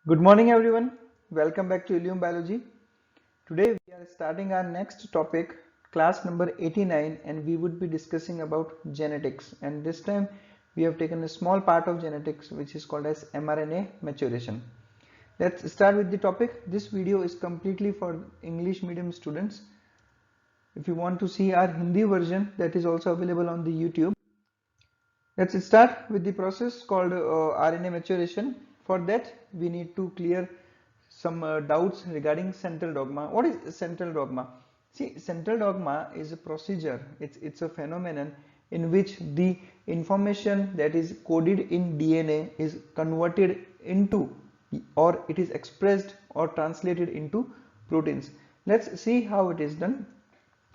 Good morning everyone. Welcome back to Ilium Biology. Today we are starting our next topic, class number 89, and we would be discussing about genetics. And this time we have taken a small part of genetics which is called as mRNA maturation. Let's start with the topic. This video is completely for English medium students. If you want to see our Hindi version, that is also available on the YouTube. Let's start with the process called RNA maturation. For that, we need to clear some doubts regarding central dogma. What is central dogma? See, central dogma is a procedure. It's a phenomenon in which the information that is coded in DNA is converted into, or it is expressed or translated into proteins. Let's see how it is done.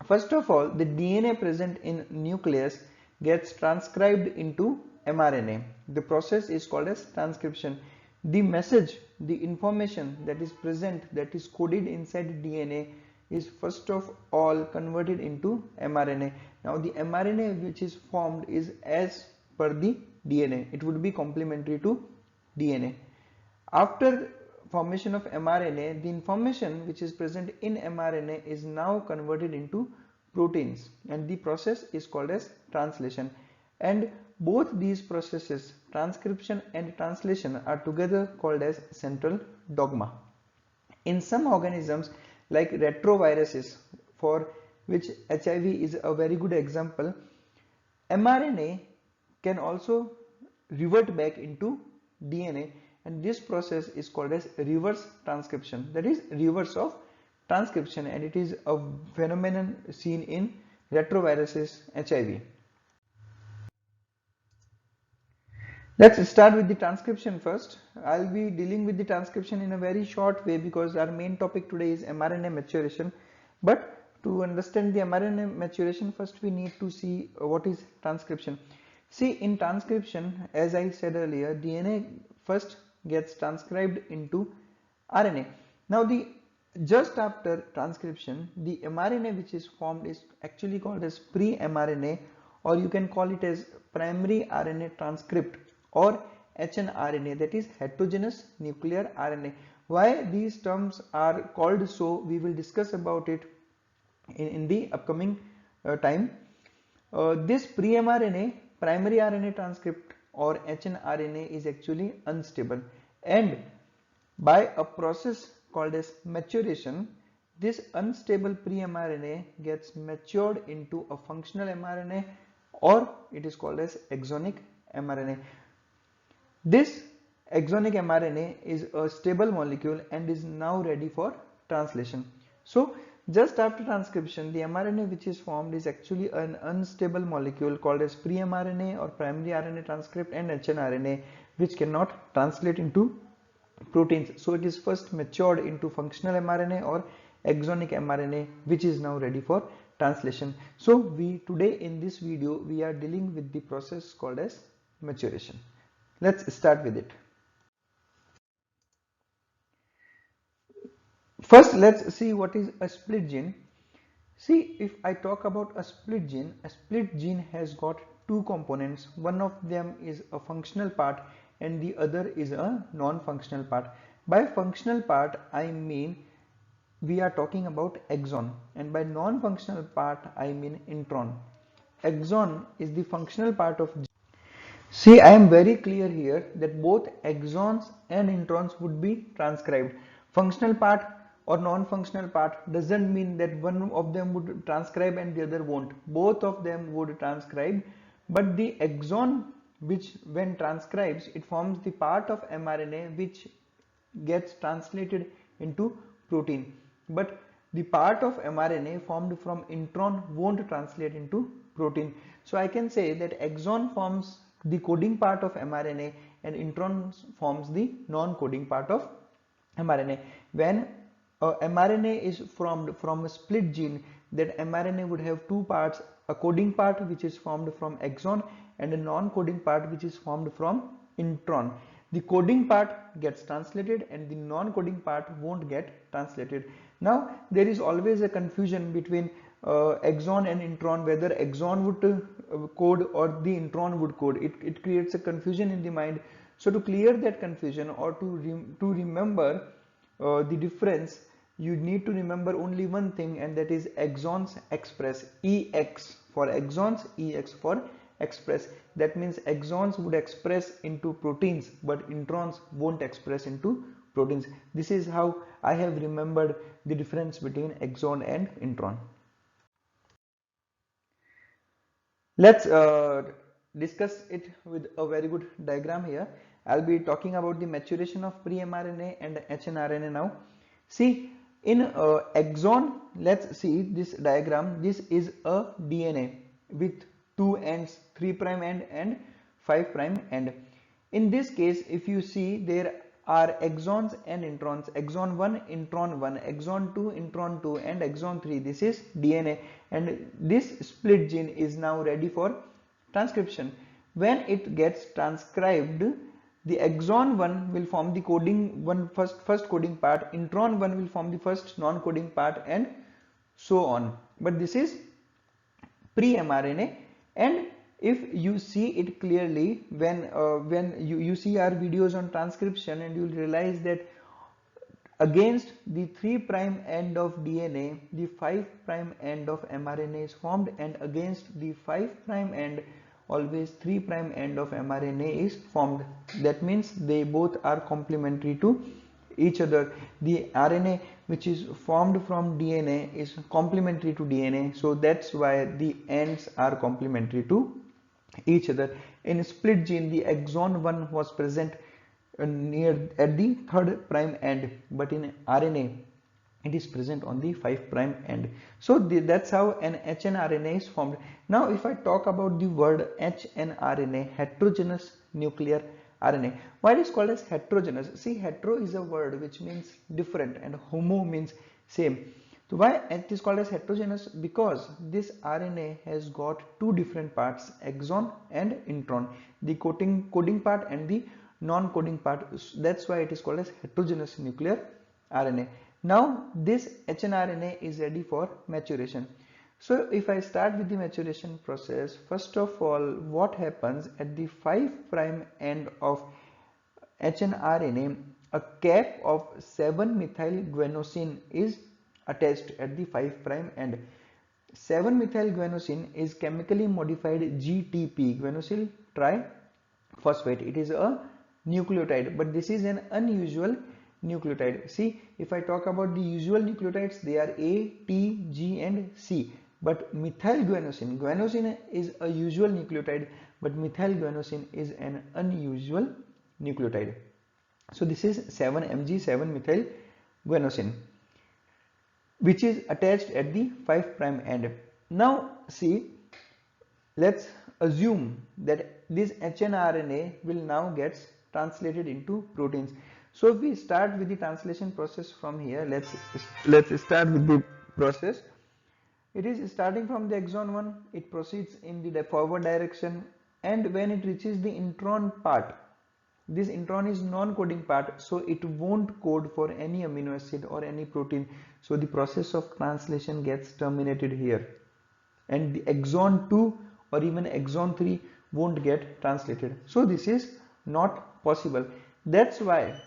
First of all, the DNA present in nucleus gets transcribed into mRNA. The process is called as transcription. The message, the information that is present, that is coded inside DNA, is first of all converted into mRNA. Now the mRNA which is formed is as per the DNA. It would be complementary to DNA. After formation of mRNA, the information which is present in mRNA is now converted into proteins, and the process is called as translation. And both these processes, transcription and translation, are together called as central dogma. In some organisms like retroviruses, for which HIV is a very good example, mRNA can also revert back into DNA, and this process is called as reverse transcription. That is reverse of transcription, and it is a phenomenon seen in retroviruses HIV. Let's start with the transcription first. I'll be dealing with the transcription in a very short way because our main topic today is mRNA maturation. But to understand the mRNA maturation, first we need to see what is transcription. See, in transcription, as I said earlier, DNA first gets transcribed into RNA. Now just after transcription, the mRNA which is formed is actually called as pre-mRNA, or you can call it as primary RNA transcript, or hnRNA, that is heterogeneous nuclear RNA. Why these terms are called so, we will discuss about it in the upcoming time. This pre-mRNA, primary RNA transcript, or hnRNA, is actually unstable, and by a process called as maturation, this unstable pre-mRNA gets matured into a functional mRNA, or it is called as exonic mRNA. This exonic mRNA is a stable molecule and is now ready for translation. So just after transcription, the mRNA which is formed is actually an unstable molecule called as pre-mRNA or primary RNA transcript, and hnRNA, which cannot translate into proteins. So it is first matured into functional mRNA or exonic mRNA, which is now ready for translation. So today in this video we are dealing with the process called as maturation. Let's start with it. First, let's see what is a split gene. See, if I talk about a split gene has got two components. One of them is a functional part and the other is a non-functional part. By functional part, I mean we are talking about exon, and by non-functional part, I mean intron. Exon is the functional part of gene. See, I am very clear here that both exons and introns would be transcribed. Functional part or non-functional part doesn't mean that one of them would transcribe and the other won't. Both of them would transcribe, but the exon, which when transcribes, it forms the part of mRNA which gets translated into protein, but the part of mRNA formed from intron won't translate into protein. So I can say that exon forms the coding part of mRNA and intron forms the non-coding part of mRNA. When mRNA is formed from a split gene, that mRNA would have two parts, a coding part which is formed from exon and a non-coding part which is formed from intron. The coding part gets translated and the non-coding part won't get translated. Now there is always a confusion between exon and intron, whether exon would code or the intron would code. It creates a confusion in the mind. So to clear that confusion, or to remember the difference, you need to remember only one thing, and that is exons express, EX for exons, EX for express. That means exons would express into proteins, but introns won't express into proteins. This is how I have remembered the difference between exon and intron. Let's discuss it with a very good diagram here. I'll be talking about the maturation of pre-mRNA and hnRNA now. See, in exon, let's see this diagram. This is a DNA with two ends, 3' end and 5' end. In this case, if you see, there are exons and introns, exon 1, intron 1, exon 2, intron 2, and exon 3. This is DNA, and this split gene is now ready for transcription. When it gets transcribed, the exon 1 will form the coding first coding part, intron 1 will form the first non-coding part, and so on. But this is pre-mRNA, and if you see it clearly, when you see our videos on transcription, and you will realize that against the 3' end of DNA, the 5' end of mRNA is formed, and against the 5' end, always 3' end of mRNA is formed. That means they both are complementary to each other. The RNA which is formed from DNA is complementary to DNA, so that's why the ends are complementary to each other. In split gene, the exon 1 was present near at the 3' end, but in RNA it is present on the 5' end. So that's how an hnRNA is formed. Now if I talk about the word hnRNA, heterogeneous nuclear RNA, why it is called as heterogeneous? See, hetero is a word which means different, and homo means same. So why it is called as heterogeneous? Because this RNA has got two different parts, exon and intron, the coding part and the non-coding part. That's why it is called as heterogeneous nuclear RNA. Now this hnRNA is ready for maturation. So if I start with the maturation process, first of all, what happens at the 5' end of hnRNA, a cap of 7-methylguanosine is attached at the 5' end. 7-methylguanosine is chemically modified GTP, guanosyl triphosphate. It is a nucleotide, but this is an unusual nucleotide. See, if I talk about the usual nucleotides, they are A, T, G and C. But methylguanosine, guanosine is a usual nucleotide, but methylguanosine is an unusual nucleotide. So this is 7-mg, 7-methylguanosine, which is attached at the 5' end. Now see, let's assume that this hnRNA will now get translated into proteins. So if we start with the translation process from here, let's start with the process. It is starting from the exon 1, it proceeds in the forward direction, and when it reaches the intron part, this intron is non-coding part, so it won't code for any amino acid or any protein. So the process of translation gets terminated here, and the exon 2 or even exon 3 won't get translated. So this is not possible. That's why.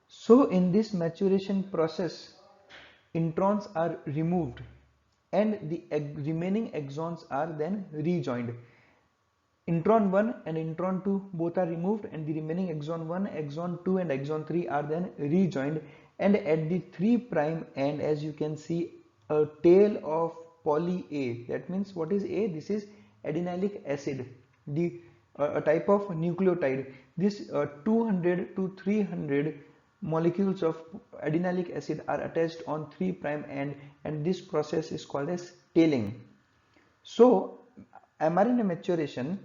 So in this maturation process, introns are removed and the remaining exons are then rejoined. Intron 1 and intron 2 both are removed, and the remaining exon 1, exon 2 and exon 3 are then rejoined, and at the 3' end, as you can see, a tail of polyA. That means what is A? This is adenylic acid, a type of nucleotide. This 200 to 300 molecules of adenylic acid are attached on 3' end, and this process is called as tailing. So mRNA maturation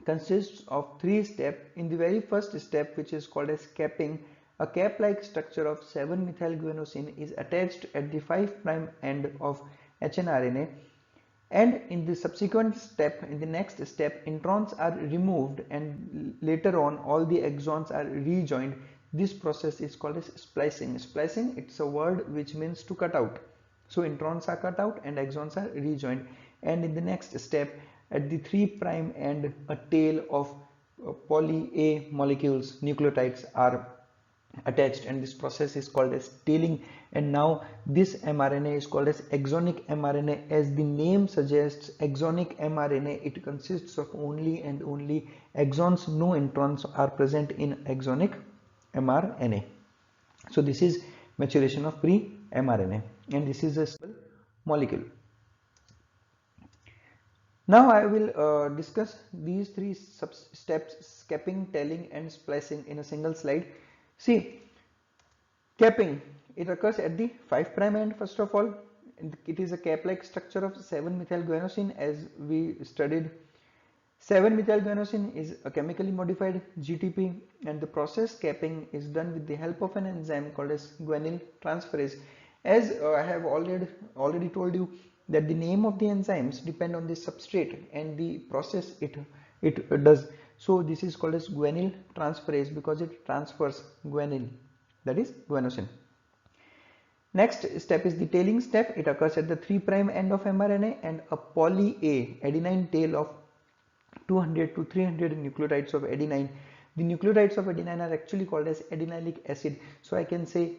consists of 3 steps. In the very first step, which is called as capping, a cap-like structure of 7-methylguanosine is attached at the 5' end of hnRNA, and in the subsequent step, in the next step, introns are removed and later on all the exons are rejoined. This process is called as splicing. Splicing, it's a word which means to cut out. So introns are cut out and exons are rejoined, and in the next step, at the 3' end, a tail of polyA molecules, nucleotides are attached, and this process is called as tailing. And now this mRNA is called as exonic mRNA. As the name suggests, exonic mRNA, it consists of only and only exons. No introns are present in exonic mRNA. So this is maturation of pre-mRNA, and this is a small molecule. Now I will discuss these three steps: capping, tailing and splicing in a single slide. See, capping, it occurs at the 5' end first of all. It is a cap-like structure of 7-methylguanosine, as we studied. 7-methylguanosine is a chemically modified GTP, and the process capping is done with the help of an enzyme called as guanyl transferase. As I have already told you that the name of the enzymes depend on the substrate and the process it does. So this is called as guanyl transferase because it transfers guanyl, that is guanosine. Next step is the tailing step. It occurs at the 3' end of mRNA, and a polyA adenine tail of 200 to 300 nucleotides of adenine. The nucleotides of adenine are actually called as adenylic acid. So I can say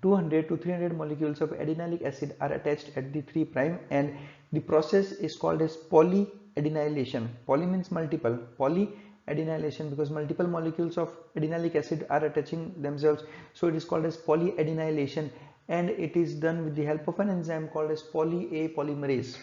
200 to 300 molecules of adenylic acid are attached at the 3' and the process is called as polyadenylation. Poly means multiple, polyadenylation because multiple molecules of adenylic acid are attaching themselves. So it is called as polyadenylation, and it is done with the help of an enzyme called as polyA polymerase.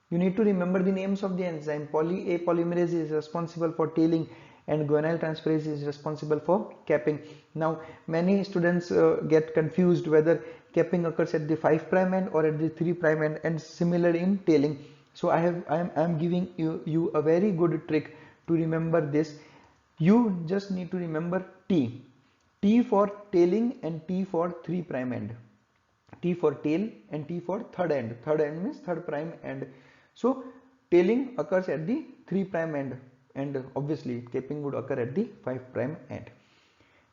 You need to remember the names of the enzyme. polyA polymerase is responsible for tailing and guanyl transferase is responsible for capping. Now many students get confused whether capping occurs at the 5' end or at the 3' end, and similar in tailing. So I am giving you a very good trick to remember this. You just need to remember T for tailing and T for 3' end. T for tail and T for third end. Third end means 3rd' end. So tailing occurs at the 3' end, and obviously capping would occur at the 5' end.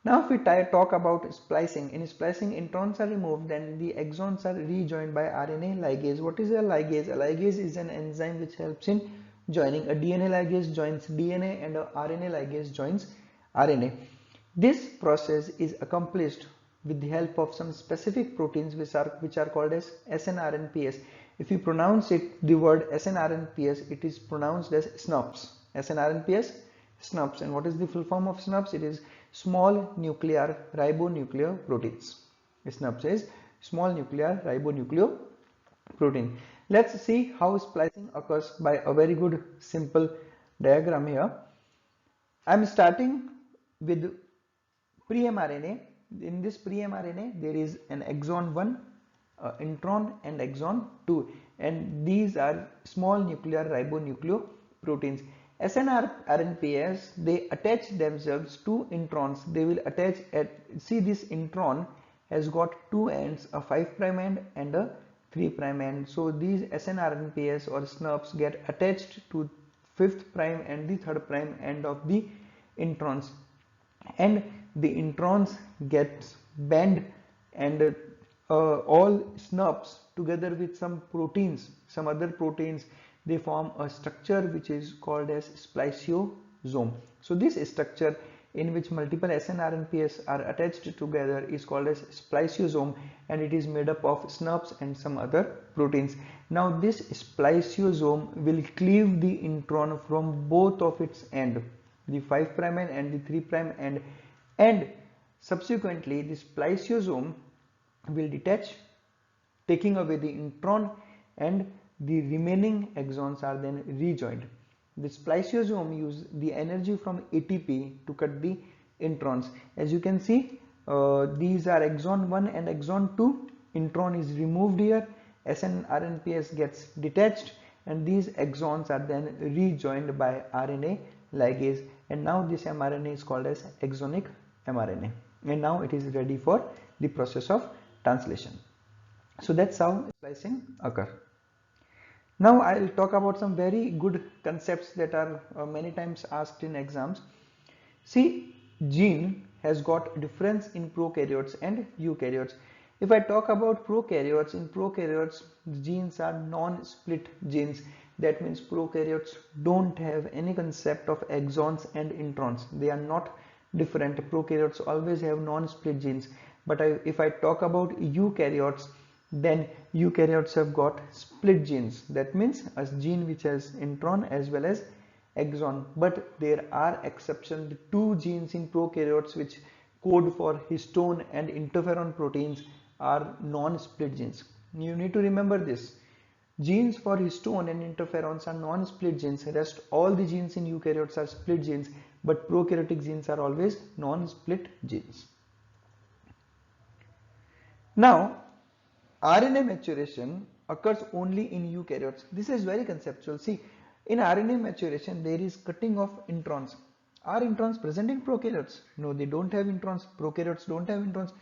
Now if we talk about splicing, in splicing introns are removed, then the exons are rejoined by RNA ligase. What is a ligase? A ligase is an enzyme which helps in joining. A DNA ligase joins DNA and a RNA ligase joins RNA. This process is accomplished with the help of some specific proteins which are called as hnRNPs. If you pronounce it, the word hnRNPs, it is pronounced as SNPs. hnRNPs, SNPs. And what is the full form of SNPs? It is small nuclear ribonucleoproteins. SNPs is small nuclear ribonucleoprotein. Let's see how splicing occurs by a very good simple diagram here. I am starting with pre-mRNA. In this pre-mRNA, there is an exon 1, intron and exon 2, and these are small nuclear ribonucleoproteins. hnRNPs, they attach themselves to introns. They will attach at, see, this intron has got two ends, a 5' end and a 3' end. So these hnRNPs or SNPs get attached to 5th' and the 3rd' end of the introns, and the introns get bent, and all SNPs together with some proteins, some other proteins, they form a structure which is called as spliceosome. So this structure in which multiple hnRNPs are attached together is called as spliceosome, and it is made up of SNPs and some other proteins. Now this spliceosome will cleave the intron from both of its ends, the 5' end and the 3' end, and subsequently the spliceosome will detach, taking away the intron, and the remaining exons are then rejoined. The spliceosome uses the energy from ATP to cut the introns. As you can see, these are exon 1 and exon 2. Intron is removed here, hnRNPs gets detached, and these exons are then rejoined by RNA ligase, and now this mRNA is called as exonic mRNA, and now it is ready for the process of translation. So that's how splicing occurs. Now I will talk about some very good concepts that are many times asked in exams. See, gene has got difference in prokaryotes and eukaryotes. If I talk about prokaryotes, in prokaryotes the genes are non-split genes. That means prokaryotes don't have any concept of exons and introns. They are not different. Prokaryotes always have non-split genes. But if I talk about eukaryotes, then eukaryotes have got split genes. That means a gene which has intron as well as exon. But there are exceptions. The two genes in prokaryotes which code for histone and interferon proteins are non-split genes. You need to remember this. Genes for histone and interferons are non-split genes. Rest all the genes in eukaryotes are split genes, but prokaryotic genes are always non-split genes. Now, RNA maturation occurs only in eukaryotes. This is very conceptual. See, in RNA maturation, there is cutting of introns. Are introns present in prokaryotes? No, they don't have introns. Prokaryotes don't have introns.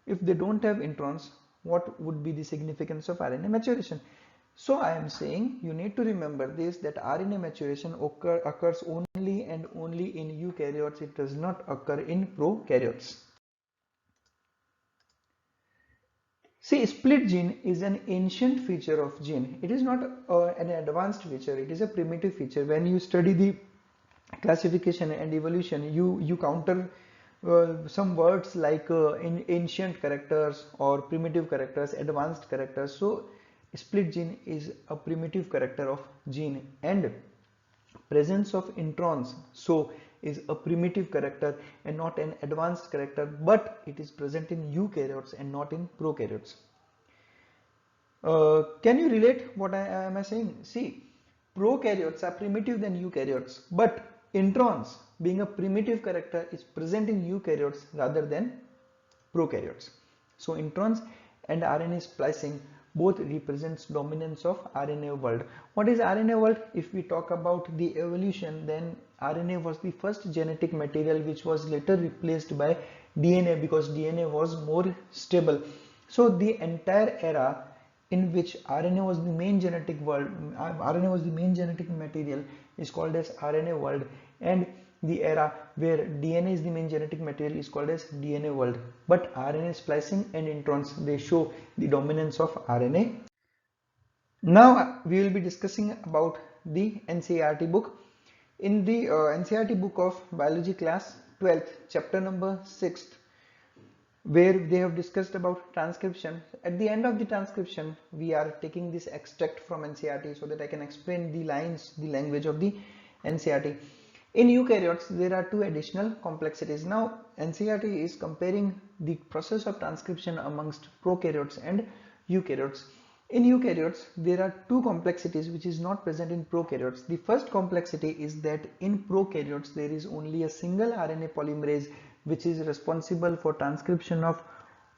If they don't have introns, what would be the significance of RNA maturation? So I am saying you need to remember this, that RNA maturation occurs only and only in eukaryotes. It does not occur in prokaryotes. See, split gene is an ancient feature of gene. It is not an advanced feature. It is a primitive feature. When you study the classification and evolution, you counter some words like in ancient characters or primitive characters, advanced characters. So split gene is a primitive character of gene, and presence of introns so is a primitive character and not an advanced character, but it is present in eukaryotes and not in prokaryotes. Can you relate what am I saying? See, prokaryotes are primitive than eukaryotes, but introns being a primitive character is present in eukaryotes rather than prokaryotes. So introns and RNA splicing both represents dominance of RNA world. What is RNA world? If we talk about the evolution, then RNA was the first genetic material which was later replaced by DNA because DNA was more stable. So the entire era in which RNA was the main genetic material is called as RNA world, and the era where DNA is the main genetic material is called as DNA world. But RNA splicing and introns, they show the dominance of RNA. Now we will be discussing about the NCERT book. In the NCERT book of biology class 12th, chapter number 6th, where they have discussed about transcription. At the end of the transcription, we are taking this extract from NCERT so that I can explain the lines, the language of the NCERT. In eukaryotes, there are two additional complexities. Now, NCERT is comparing the process of transcription amongst prokaryotes and eukaryotes. In eukaryotes, there are two complexities which is not present in prokaryotes. The first complexity is that in prokaryotes, there is only a single RNA polymerase which is responsible for transcription of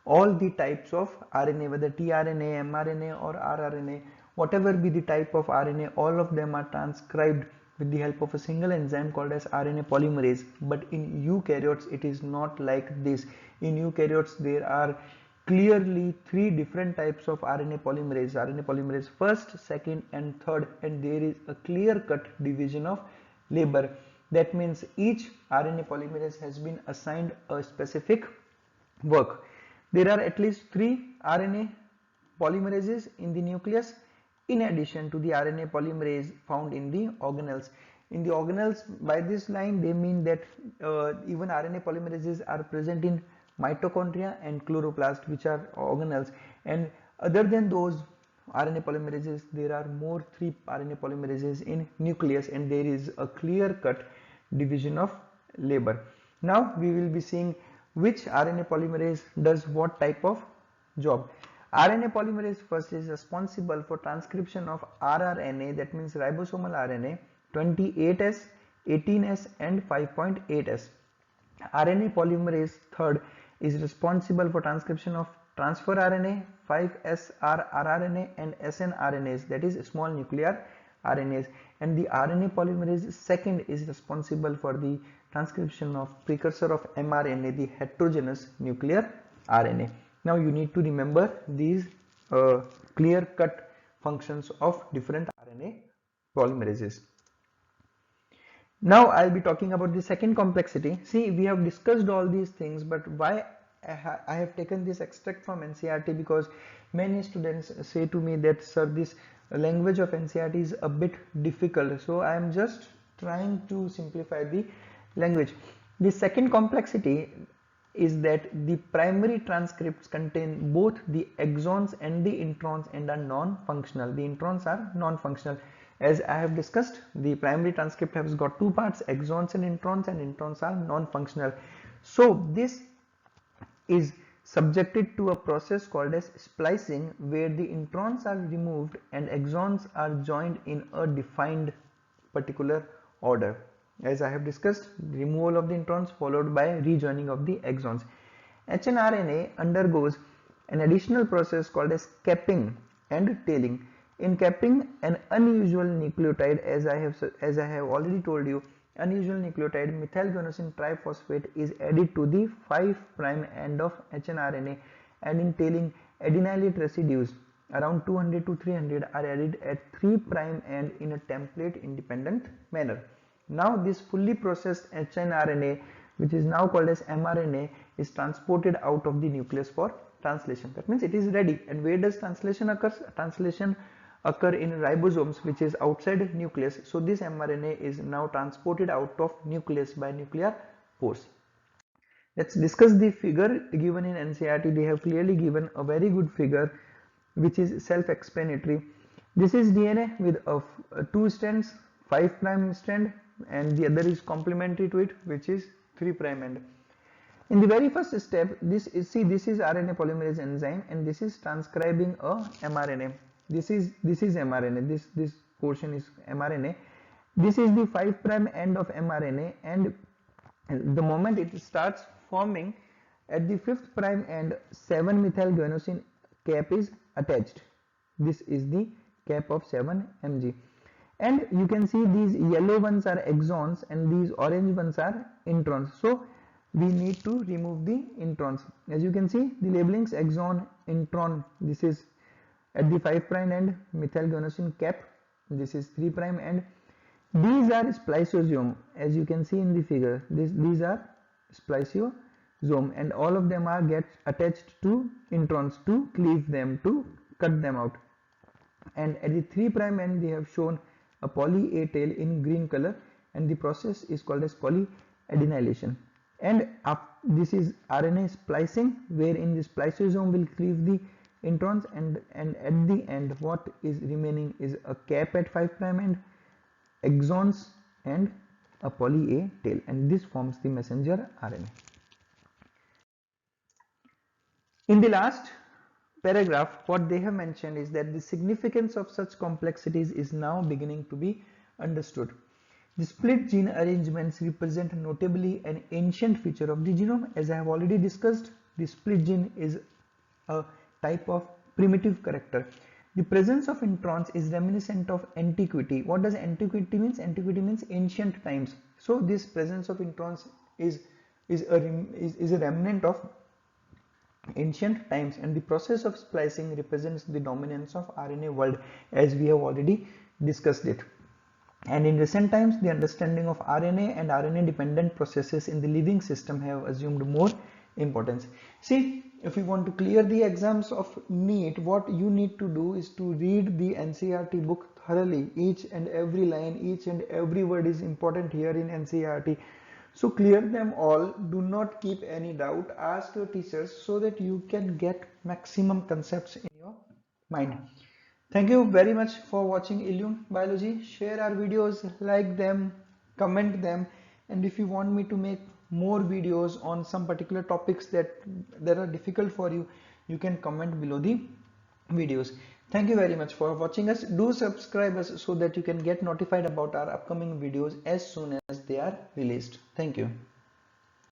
all the types of RNA, whether tRNA, mRNA or rRNA, whatever be the type of RNA, all of them are transcribed with the help of a single enzyme called as RNA polymerase. But in eukaryotes, it is not like this. In eukaryotes, there are clearly three different types of RNA polymerase first, second and third, and there is a clear-cut division of labor. That means each RNA polymerase has been assigned a specific work. There are at least three RNA polymerases in the nucleus in addition to the RNA polymerase found in the organelles. In the organelles, by this line they mean that even RNA polymerases are present in mitochondria and chloroplast, which are organelles, and other than those RNA polymerases, there are more three RNA polymerases in nucleus, and there is a clear-cut division of labor. Now we will be seeing which RNA polymerase does what type of job. RNA polymerase first is responsible for transcription of rRNA, that means ribosomal RNA 28S, 18S and 5.8S. RNA polymerase third is responsible for transcription of transfer RNA, 5SR rRNA and snRNAs, that is small nuclear RNAs, and the RNA polymerase second is responsible for the transcription of precursor of mRNA, the heterogeneous nuclear RNA. Now you need to remember these clear-cut functions of different RNA polymerases. Now I'll be talking about the second complexity. See, we have discussed all these things, but why I have taken this extract from NCERT? Because many students say to me that, sir, this language of NCERT is a bit difficult, so I am just trying to simplify the language. The second complexity is that the primary transcripts contain both the exons and the introns and are non-functional. The introns are non-functional. As I have discussed, the primary transcript has got two parts, exons and introns are non-functional. So this is subjected to a process called as splicing, where the introns are removed and exons are joined in a defined particular order. As I have discussed, removal of the introns followed by rejoining of the exons. hnRNA undergoes an additional process called as capping and tailing. In capping, an unusual nucleotide, as I have already told you, unusual nucleotide methylguanosine triphosphate is added to the 5' end of hnRNA, and in tailing, adenylate residues around 200 to 300 are added at 3' end in a template independent manner. Now this fully processed hnRNA, which is now called as mRNA, is transported out of the nucleus for translation. That means it is ready. And where does translation occur? Translation occur in ribosomes, which is outside nucleus. So this mRNA is now transported out of nucleus by nuclear pores. Let's discuss the figure given in NCERT. They have clearly given a very good figure which is self-explanatory. This is DNA with two strands, 5' strand, and the other is complementary to it, which is 3' end. In the very first step, this is RNA polymerase enzyme, and this is transcribing a mRNA. This is mRNA. This portion is mRNA. This is the 5' end of mRNA, and the moment it starts forming, at the 5th' end, 7-methylguanosine cap is attached. This is the cap of 7 mg. And you can see these yellow ones are exons and these orange ones are introns. So we need to remove the introns. As you can see, the labelings exon, intron. This is at the 5' end, methylguanosine cap. This is 3' end. These are spliceosome. As you can see in the figure, these are spliceosome, and all of them are get attached to introns to cleave them, to cut them out. And at the 3' end, they have shown a polyA tail in green color, and the process is called as polyadenylation. And this is RNA splicing, wherein the spliceosome will cleave the introns, and at the end what is remaining is a cap at 5' end, exons and a polyA tail, and this forms the messenger RNA. In the last paragraph, what they have mentioned is that the significance of such complexities is now beginning to be understood. The split gene arrangements represent notably an ancient feature of the genome. As I have already discussed, the split gene is a type of primitive character. The presence of introns is reminiscent of antiquity. What does antiquity means? Antiquity means ancient times. So this presence of introns is a remnant of ancient times, and the process of splicing represents the dominance of RNA world, as we have already discussed it. And in recent times, the understanding of RNA and RNA dependent processes in the living system have assumed more importance. See, if you want to clear the exams of NEET, what you need to do is to read the NCERT book thoroughly. Each and every line, each and every word is important here in NCERT. So clear them all. Do not keep any doubt. Ask your teachers so that you can get maximum concepts in your mind. Thank you very much for watching Ilium Biology. Share our videos, like them, comment them, and if you want me to make more videos on some particular topics that are difficult for you, you can comment below the videos. Thank you very much for watching us. Do subscribe us so that you can get notified about our upcoming videos as soon as they are released. Thank you.